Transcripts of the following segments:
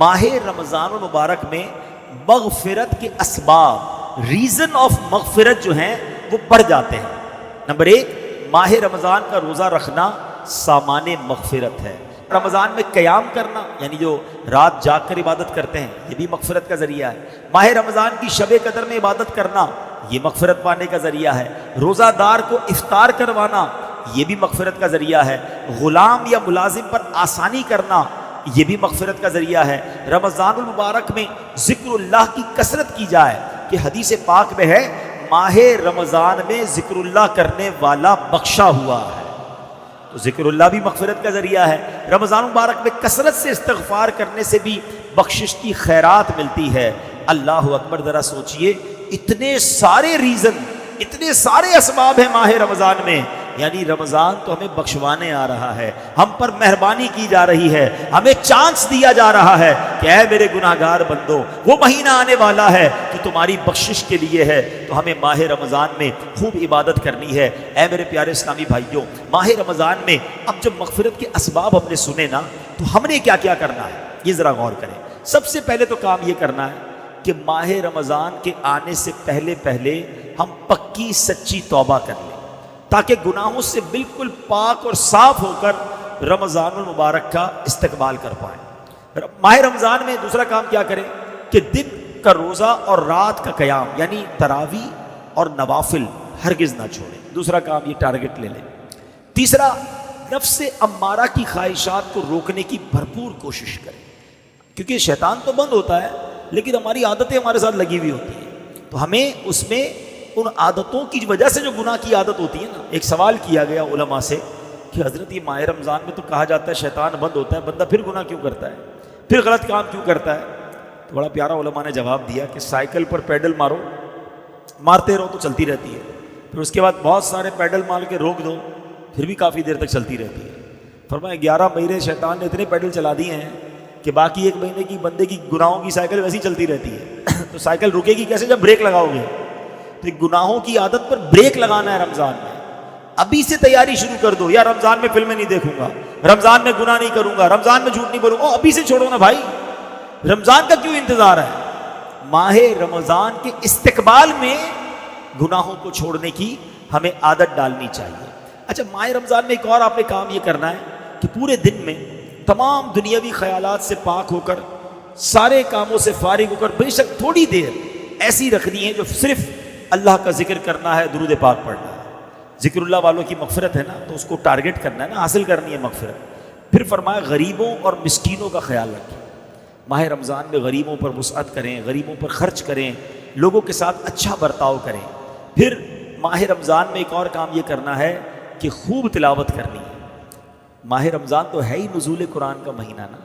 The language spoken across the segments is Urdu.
ماہ رمضان المبارک میں مغفرت کے اسباب، ریزن آف مغفرت جو ہیں وہ بڑھ جاتے ہیں۔ نمبر ایک، ماہ رمضان کا روزہ رکھنا سامان مغفرت ہے۔ رمضان میں قیام کرنا، یعنی جو رات جاگ کر عبادت کرتے ہیں، یہ بھی مغفرت کا ذریعہ ہے۔ ماہ رمضان کی شب قدر میں عبادت کرنا، یہ مغفرت پانے کا ذریعہ ہے۔ روزہ دار کو افطار کروانا، یہ بھی مغفرت کا ذریعہ ہے۔ غلام یا ملازم پر آسانی کرنا، یہ بھی مغفرت کا ذریعہ ہے۔ رمضان المبارک میں ذکر اللہ کی کثرت کی جائے کہ حدیث پاک میں ہے ماہ رمضان میں ذکر اللہ کرنے والا بخشا ہوا ہے، تو ذکر اللہ بھی مغفرت کا ذریعہ ہے۔ رمضان مبارک میں کثرت سے استغفار کرنے سے بھی بخشش کی خیرات ملتی ہے۔ اللہ اکبر، ذرا سوچئے، اتنے سارے ریزن، اتنے سارے اسباب ہیں ماہ رمضان میں، یعنی رمضان تو ہمیں بخشوانے آ رہا ہے، ہم پر مہربانی کی جا رہی ہے، ہمیں چانس دیا جا رہا ہے کہ اے میرے گناہگار بندو، وہ مہینہ آنے والا ہے کہ تمہاری بخشش کے لیے ہے، تو ہمیں ماہ رمضان میں خوب عبادت کرنی ہے۔ اے میرے پیارے اسلامی بھائیوں، ماہ رمضان میں اب جب مغفرت کے اسباب ہم نے سنے نا، تو ہم نے کیا کیا کرنا ہے یہ ذرا غور کریں۔ سب سے پہلے تو کام یہ کرنا ہے کہ ماہ رمضان کے آنے سے پہلے پہلے ہم پکی سچی توبہ کر لیں، تاکہ گناہوں سے بالکل پاک اور صاف ہو کر رمضان المبارک کا استقبال کر پائیں۔ ماہ رمضان میں دوسرا کام کیا کریں کہ دن کا روزہ اور رات کا قیام، یعنی تراویح اور نوافل ہرگز نہ چھوڑیں۔ دوسرا کام یہ ٹارگٹ لے لیں۔ تیسرا، نفس امارہ کی خواہشات کو روکنے کی بھرپور کوشش کریں، کیونکہ شیطان تو بند ہوتا ہے لیکن ہماری عادتیں ہمارے ساتھ لگی ہوئی ہوتی ہیں، تو ہمیں اس میں ان عادتوں کی وجہ سے جو گناہ کی عادت ہوتی ہے نا۔ ایک سوال کیا گیا علماء سے کہ حضرت یہ ماہ رمضان میں تو کہا جاتا ہے شیطان بند ہوتا ہے، بندہ پھر گناہ کیوں کرتا ہے، پھر غلط کام کیوں کرتا ہے؟ تو بڑا پیارا علماء نے جواب دیا کہ سائیکل پر پیڈل مارو، مارتے رہو تو چلتی رہتی ہے، پھر اس کے بعد بہت سارے پیڈل مار کے روک دو، پھر بھی کافی دیر تک چلتی رہتی ہے۔ فرمایا 11 مہینے شیطان نے اتنے پیڈل چلا دیے ہیں کہ باقی 1 مہینے کی بندے کی گناہوں کی سائیکل ویسی چلتی رہتی ہے۔ تو سائیکل رکے گی کیسے جب بریک لگاؤ گے؟ تو گناہوں کی عادت پر بریک لگانا ہے رمضان میں۔ ابھی سے تیاری شروع کر دو، یا رمضان میں فلمیں نہیں دیکھوں گا، رمضان میں گناہ نہیں کروں گا، رمضان میں جھوٹ نہیں بولوں گا۔ ابھی سے چھوڑو نا بھائی، رمضان کا کیوں انتظار ہے؟ ماہ رمضان کے استقبال میں گناہوں کو چھوڑنے کی ہمیں عادت ڈالنی چاہیے۔ اچھا، ماہ رمضان میں ایک اور آپ نے کام یہ کرنا ہے کہ پورے دن میں تمام دنیاوی خیالات سے پاک ہو کر، سارے کاموں سے فارغ ہو کر، بے شک تھوڑی دیر ایسی رکھنی ہے جو صرف اللہ کا ذکر کرنا ہے، درود پاک پڑھنا ہے۔ ذکر اللہ والوں کی مغفرت ہے نا، تو اس کو ٹارگٹ کرنا ہے نا، حاصل کرنی ہے مغفرت۔ پھر فرمایا غریبوں اور مسکینوں کا خیال رکھیں۔ ماہ رمضان میں غریبوں پر وسعت کریں، غریبوں پر خرچ کریں، لوگوں کے ساتھ اچھا برتاؤ کریں۔ پھر ماہ رمضان میں ایک اور کام یہ کرنا ہے کہ خوب تلاوت کرنی ہے۔ ماہ رمضان تو ہے ہی نزول قرآن کا مہینہ نا،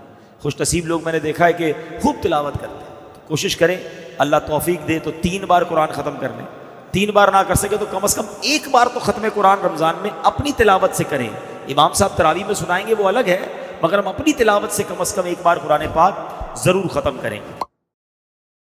خوش نصیب لوگ میں نے دیکھا ہے کہ خوب تلاوت کرتے ہیں۔ تو کوشش کریں، اللہ توفیق دے تو 3 بار قرآن ختم کر لیں، 3 بار نہ کر سکے تو کم از کم 1 بار تو ختم قرآن رمضان میں اپنی تلاوت سے کریں۔ امام صاحب تراویح میں سنائیں گے وہ الگ ہے، مگر ہم اپنی تلاوت سے کم از کم 1 بار قرآن پاک ضرور ختم کریں۔